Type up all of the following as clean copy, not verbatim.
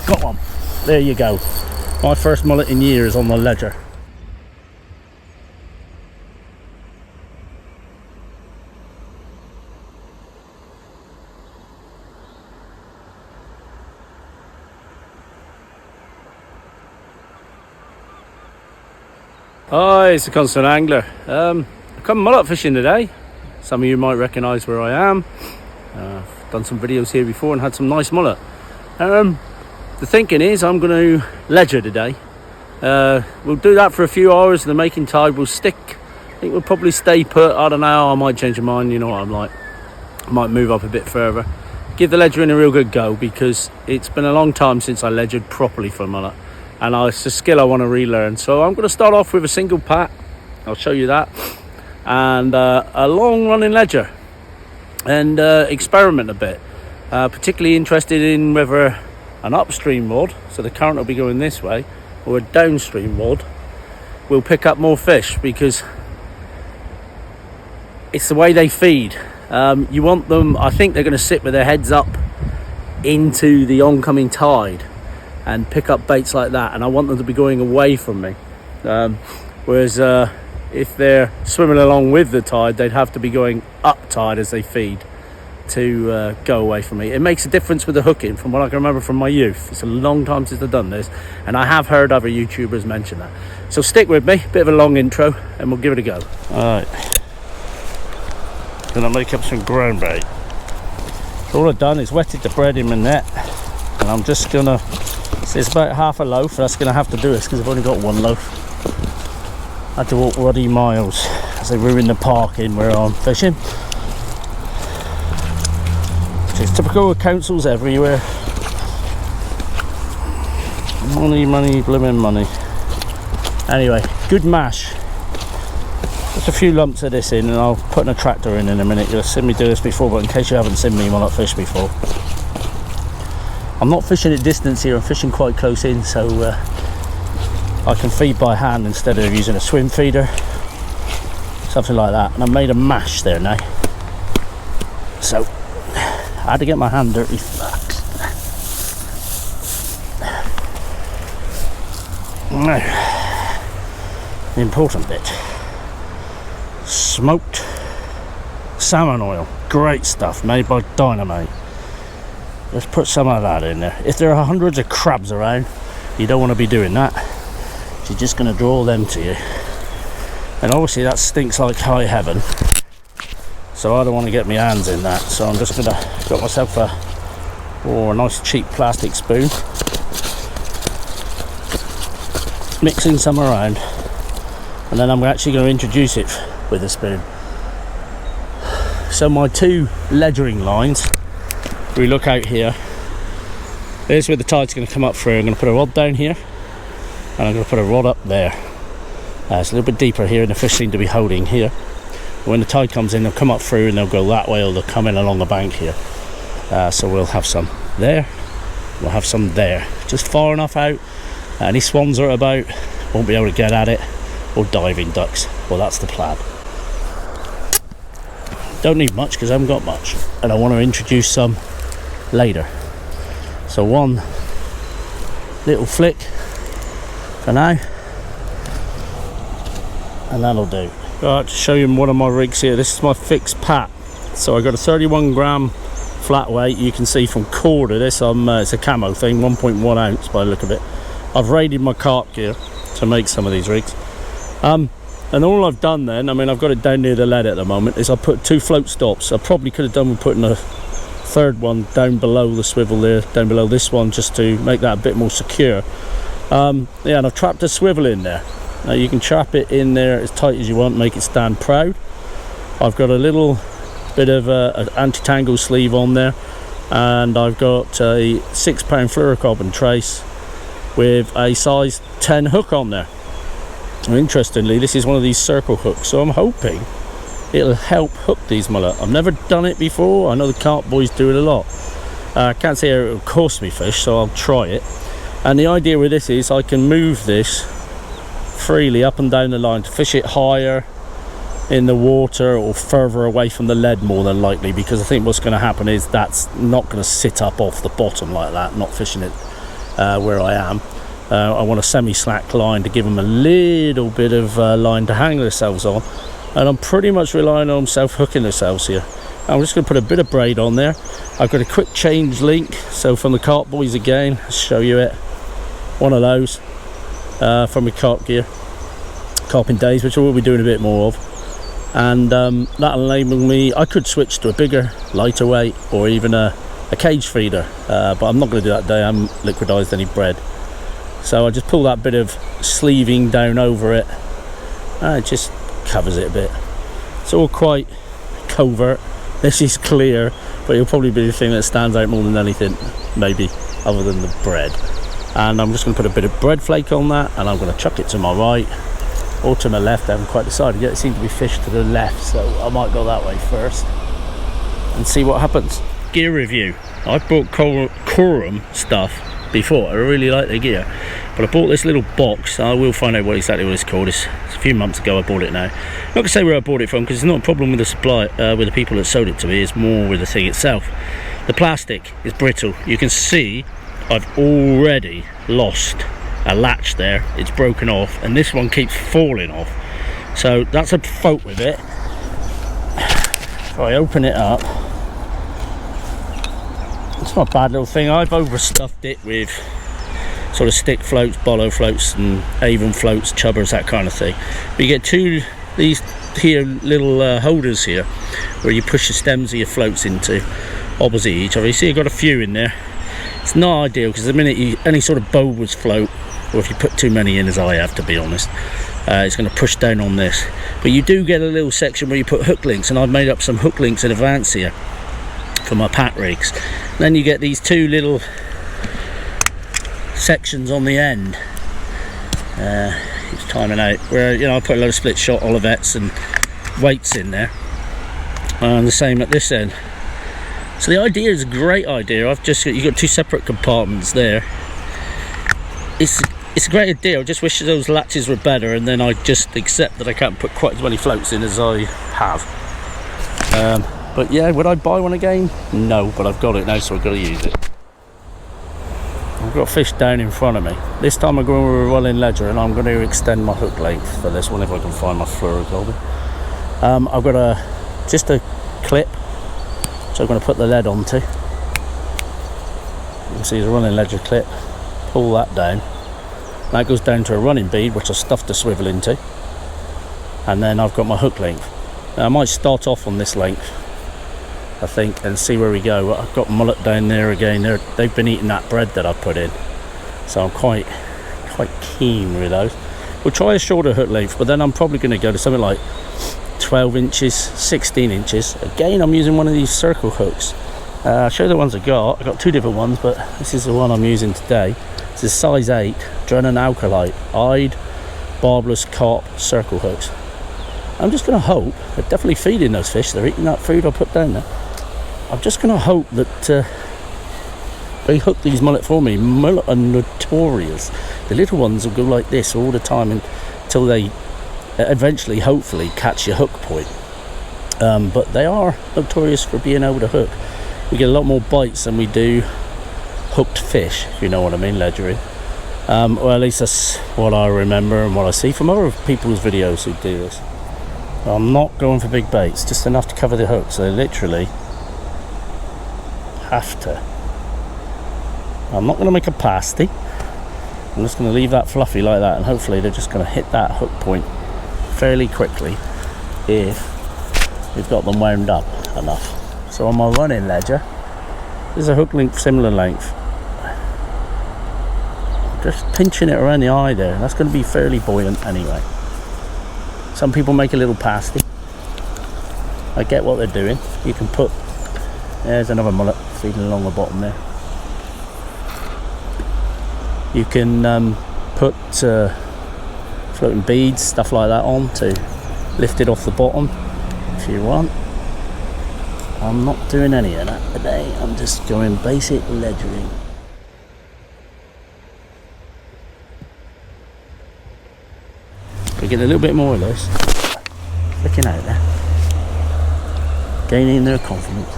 got one. There you go. My first mullet in years on the ledger. Hi, it's the Constant Angler. I've come mullet fishing today. Some of you might recognise where I am. I've done some videos here before and had some nice mullet. The thinking is I'm going to ledger today. We'll do that for a few hours. The making tide will stick. I think we'll probably stay put. I don't know, I might change my mind. You know what I'm like. I might move up a bit further. Give the ledgering a real good go, because it's been a long time since I ledgered properly for mullet. And it's a skill I want to relearn. So I'm going to start off with a single pat. I'll show you that. And a long running ledger. And experiment a bit. Particularly interested in whether an upstream rod, so the current will be going this way, or a downstream rod will pick up more fish, because it's the way they feed. You want them, I think they're going to sit with their heads up into the oncoming tide and pick up baits like that, and I want them to be going away from me. Whereas if they're swimming along with the tide, they'd have to be going up tide as they feed to go away from me. It makes a difference with the hooking, from what I can remember from my youth. It's a long time since I've done this, and I have heard other YouTubers mention that. So stick with me, bit of a long intro, and we'll give it a go. Alright, gonna make up some ground bait. So all I've done is wetted the bread in my net, and I'm just gonna, so it's about half a loaf. That's gonna have to do this because I've only got one loaf. I had to walk ruddy miles as they were in the park in where I'm fishing. It's typical of councils everywhere. Money, money, blooming money. Anyway, good mash. Just a few lumps of this in, and I'll put a tractor in a minute. You've seen me do this before, but in case you haven't seen me mullet fish before, I'm not fishing at distance here. I'm fishing quite close in, so I can feed by hand instead of using a swim feeder, something like that. And I made a mash there now, so I had to get my hand dirty. Now, the important bit: smoked salmon oil. Great stuff, made by Dynamite. Let's put some of that in there. If there are hundreds of crabs around, you don't want to be doing that. You're just going to draw them to you, and obviously that stinks like high heaven. So I don't want to get my hands in that, so I'm just going to got myself a nice cheap plastic spoon, mixing some around, and then I'm actually going to introduce it with a spoon. So my two ledgering lines, we look out here, there's where the tide's going to come up through. I'm going to put a rod down here, and I'm going to put a rod up there. It's a little bit deeper here, and the fish seem to be holding here. When the tide comes in, they'll come up through and they'll go that way, or they'll come in along the bank here. So we'll have some there, we'll have some there, just far enough out. Any swans are about won't be able to get at it, or diving ducks. Well, that's the plan. Don't need much because I haven't got much, and I want to introduce some later. So one little flick for now, and that'll do. Right, to show you one of my rigs here. This is my fixed pat. So I got a 31 gram flat weight. You can see from core to this, it's a camo thing, 1.1 ounce by the look of it. I've raided my carp gear to make some of these rigs. And all I've done then, I mean, I've got it down near the lead at the moment, is I put two float stops. I probably could have done with putting a third one down below the swivel there, down below this one, just to make that a bit more secure. Yeah, and I've trapped a swivel in there. Now you can trap it in there as tight as you want, make it stand proud. I've got a little bit of an anti-tangle sleeve on there, and I've got a 6 pound fluorocarbon trace with a size 10 hook on there. And interestingly, this is one of these circle hooks, so I'm hoping it'll help hook these mullet. I've never done it before. I know the carp boys do it a lot. I can't say it'll cost me fish, so I'll try it. And the idea with this is I can move this freely up and down the line to fish it higher in the water or further away from the lead, more than likely, because I think what's going to happen is that's not going to sit up off the bottom like that, not fishing it where I am. I want a semi-slack line to give them a little bit of line to hang themselves on, and I'm pretty much relying on them self-hooking themselves here. I'm just going to put a bit of braid on there. I've got a quick change link, so from the Carp Boys again, I'll show you it. One of those from my carp gear, carping days, which I will be doing a bit more of, and that'll enable me. I could switch to a bigger, lighter weight, or even a cage feeder, but I'm not going to do that today. I haven't liquidized any bread, so I just pull that bit of sleeving down over it, and it just covers it a bit. It's all quite covert. This is clear, but it'll probably be the thing that stands out more than anything, maybe, other than the bread. And I'm just going to put a bit of bread flake on that, and I'm going to chuck it to my right or to my left. I haven't quite decided yet. It seems to be fish to the left, so I might go that way first and see what happens. Gear review. I bought Korum stuff before. I really like the gear, but I bought this little box. I will find out exactly what it's called. It's a few months ago I bought it now. I'm not going to say where I bought it from, because it's not a problem with the supply, with the people that sold it to me. It's more with the thing itself. The plastic is brittle. You can see I've already lost a latch there. It's broken off, and this one keeps falling off. So that's a fault with it. If I open it up, it's not a bad little thing. I've overstuffed it with sort of stick floats, bolo floats, and Avon floats, chubbers, that kind of thing. But you get these here little holders here where you push the stems of your floats into opposite each other. You see I've got a few in there. It's not ideal, because the minute any sort of bulbous float, or if you put too many in, as I have, to be honest, it's going to push down on this. But you do get a little section where you put hook links, and I've made up some hook links in advance here for my pat rigs. Then you get these two little sections on the end. Keeps timing out, where, you know, I put a load of split shot olivettes and weights in there, and the same at this end. So the idea is a great idea. You've got two separate compartments there. It's a great idea. I just wish those latches were better, and then I just accept that I can't put quite as many floats in as I have. But yeah, would I buy one again? No, but I've got it now, so I've got to use it. I've got fish down in front of me. This time I'm going with a rolling ledger, and I'm going to extend my hook length for this one if I can find my fluorocarbon. I've got just a clip, so I'm going to put the lead onto. You can see the running ledger clip. Pull that down. That goes down to a running bead, which I stuffed the swivel into, and then I've got my hook length. Now I might start off on this length, I think, and see where we go. I've got mullet down there again. They've been eating that bread that I've put in, so I'm quite keen with those. We'll try a shorter hook length, but then I'm probably going to go to something like 12 inches, 16 inches. Again, I'm using one of these circle hooks. I'll show you the ones I've got two different ones, but this is the one I'm using today. This is size 8 Drennan Alcolyte eyed barbless carp circle hooks. I'm just going to hope they're definitely feeding those fish. They're eating that food I put down there. I'm just going to hope that they hook these mullet for me. Mullet are notorious. The little ones will go like this all the time until they eventually, hopefully, catch your hook point. But they are notorious for being able to hook. We get a lot more bites than we do hooked fish, if you know what I mean, ledgering. Well, at least that's what I remember and what I see from other people's videos who do this. I'm not going for big baits, just enough to cover the hook, so they literally have to. I'm not going to make a pasty. I'm just going to leave that fluffy like that, and hopefully they're just going to hit that hook point fairly quickly if we've got them wound up enough. So on my running ledger, there's a hook length, similar length. Just pinching it around the eye there. That's going to be fairly buoyant anyway. Some people make a little pasty. I get what they're doing. You can put, there's another mullet feeding along the bottom there. You can put floating beads, stuff like that on to lift it off the bottom if you want. I'm not doing any of that today. I'm just going basic ledgering. We're getting a little bit more of this. Looking out there. Gaining their confidence.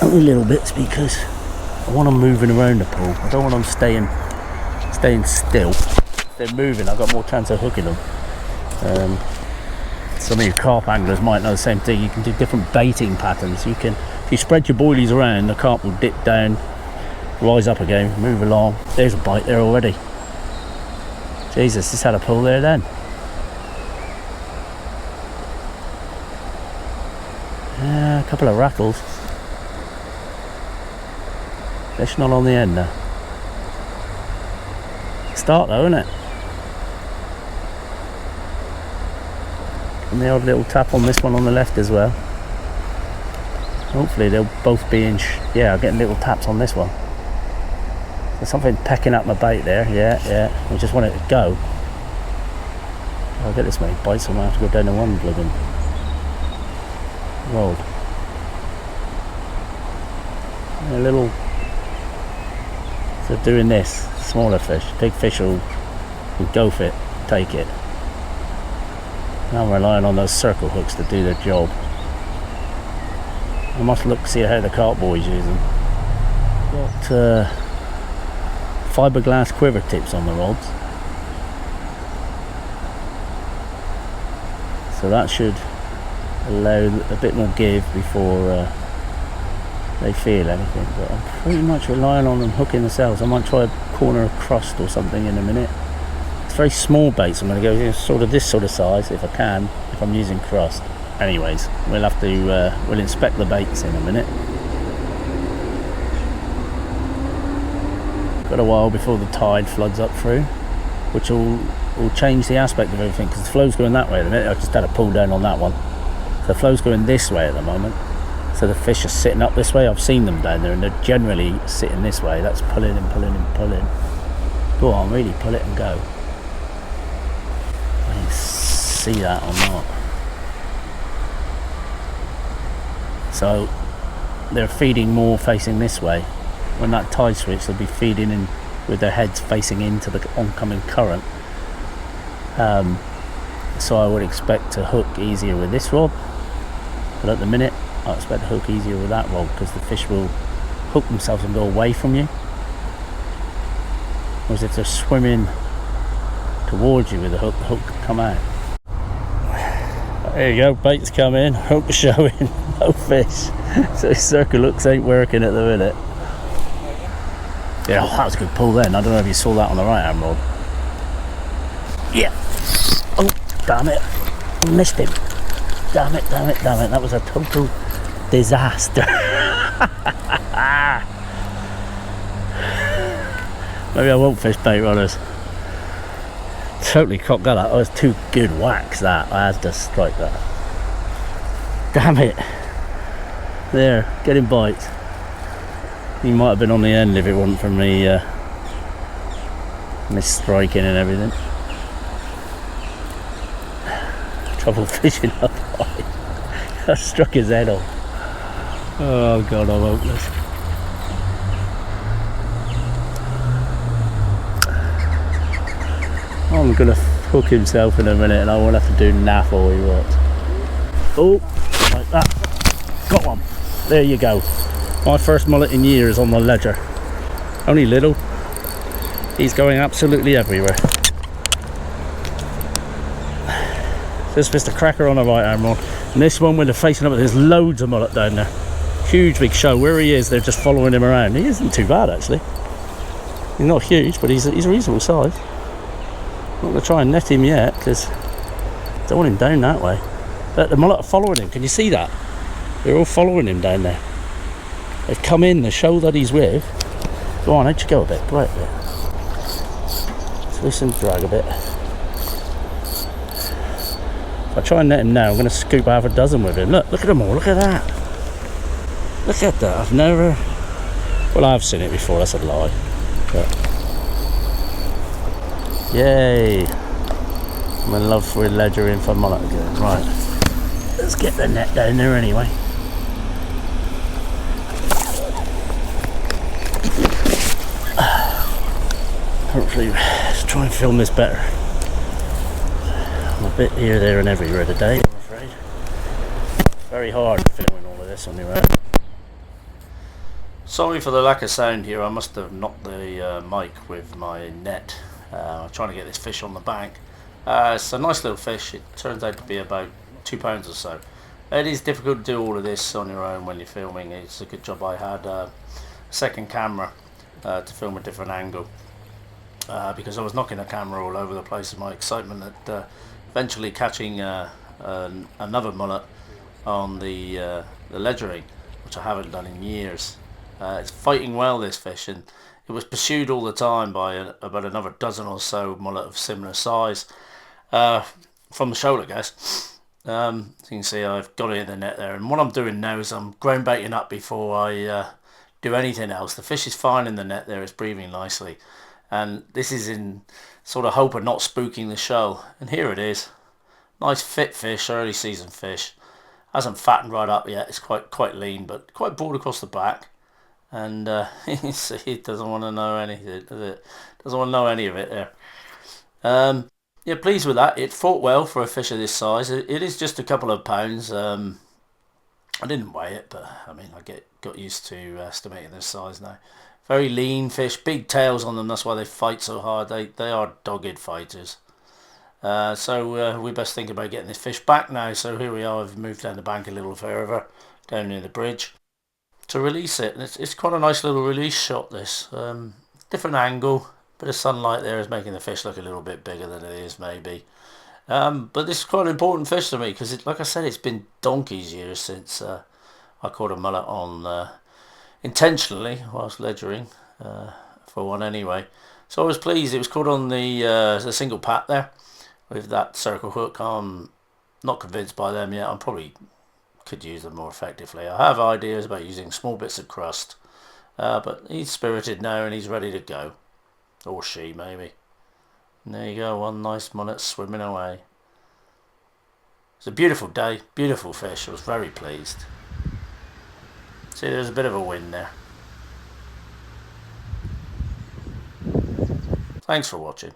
only little bits because I want them moving around the pool. I don't want them staying still. If they're moving, I've got more chance of hooking them. Some of you carp anglers might know the same thing. You can do different baiting patterns. You can, if you spread your boilies around, the carp will dip down, rise up again, move along. There's a bite there already. Jesus, just had a pull there then. Yeah, a couple of rattles. Fish not on the end now. Start though, isn't it? And the odd little tap on this one on the left as well. Hopefully they'll both be in. Yeah, I'm getting little taps on this one. There's something pecking up my bait there. Yeah. I just want it to go. I'll get this many bites, so I might have to go down to one blooming rod. A little. So doing this, smaller fish, big fish will go for it, take it. Now I'm relying on those circle hooks to do their job. I must look, see how the carp boys use them. Got fiberglass quiver tips on the rods, so that should allow a bit more give before they feel anything. But I'm pretty much relying on them hooking themselves. I might try a corner of crust or something in a minute. It's very small baits. I'm going to go sort of this sort of size if I can, if I'm using crust. Anyways, we'll have to we'll inspect the baits in a minute. Got a while before the tide floods up through, which will change the aspect of everything, because the flow's going that way at the minute. I just had a pull down on that one. So the flow's going this way at the moment, so the fish are sitting up this way. I've seen them down there and they're generally sitting this way. That's pulling and pulling and pulling. Go on, really pull it and go. I can see that or not. So they're feeding more facing this way. When that tide switch, they'll be feeding in with their heads facing into the oncoming current. So I would expect to hook easier with this rod, but at the minute I expect to hook easier with that rod, because the fish will hook themselves and go away from you. Whereas if they're swimming towards you with the hook can come out. There you go, bait's come in, hook showing, no fish. So circle hooks ain't working at the minute. Yeah, that was a good pull then. I don't know if you saw that on the right hand rod. Yeah. Oh, damn it. I missed him. Damn it. That was a total disaster. Maybe I won't fish bait runners. Totally cocked that up. That was two good whacks that. I had to strike that. Damn it. There, getting bites. He might have been on the end if it wasn't from me striking and everything. Trouble fishing up high. I struck his head off. Oh god, I'm hopeless. I'm gonna hook himself in a minute and I won't have to do naff all he wants. Oh, like that. Got one. There you go. My first mullet in years on the ledger. Only little. He's going absolutely everywhere. This Mr. Cracker on the right hand rod. And this one when they're facing up, there's loads of mullet down there. Huge big show. Where he is, they're just following him around. He isn't too bad actually. He's not huge, but he's a reasonable size. I'm not going to try and net him yet, because I don't want him down that way. But the mullet are following him. Can you see that? They're all following him down there. They've come in the show that he's with. Go on, out you go a bit. Go out a bit. Twist and drag a bit. If I try and net him now, I'm going to scoop half a dozen with him. Look at them all. Look at that. Look at that. I've never... Well, I've seen it before. That's a lie. But... Yay. I'm in love with ledgering for mullet again. Right. Let's get the net down there anyway. Hopefully, let's try and film this better. I'm a bit here, there and everywhere today, I'm afraid. It's very hard filming all of this on your own. Sorry for the lack of sound here, I must have knocked the mic with my net. I'm trying to get this fish on the bank. It's a nice little fish, it turns out to be about 2 pounds or so. It is difficult to do all of this on your own when you're filming. It's a good job I had a second camera to film a different angle, because I was knocking the camera all over the place in my excitement at eventually catching another mullet on the Ledgering, which I haven't done in years. It's fighting well, this fish, and it was pursued all the time by about another dozen or so mullet of similar size from the shoal, I guess. So you can see I've got it in the net there, and what I'm doing now is I'm ground baiting up before I do anything else. The fish is fine in the net there, it's breathing nicely, and this is in sort of hope of not spooking the shoal, and here it is. Nice fit fish, early season fish. Hasn't fattened right up yet, it's quite lean, but quite broad across the back. And you see, it doesn't want to know anything, does it? Doesn't want to know any of it there. Yeah, pleased with that. It fought well for a fish of this size. It is just a couple of pounds. I didn't weigh it, but I mean, I got used to estimating this size now. Very lean fish, big tails on them. That's why they fight so hard. They are dogged fighters. So we best think about getting this fish back now. So here we are. I've moved down the bank a little further, down near the bridge, to release it. And it's quite a nice little release shot, this. Different angle, bit of sunlight there is making the fish look a little bit bigger than it is maybe. But this is quite an important fish to me because, like I said, it's been donkey's years since I caught a mullet on intentionally whilst ledgering, for one anyway. So I was pleased. It was caught on the single pat there with that circle hook. I'm not convinced by them yet. I'm probably could use them more effectively. I have ideas about using small bits of crust, but he's spirited now and he's ready to go, or she maybe. And there you go, one nice mullet swimming away. It's a beautiful day, beautiful fish. I was very pleased. See, there's a bit of a wind there. Thanks for watching.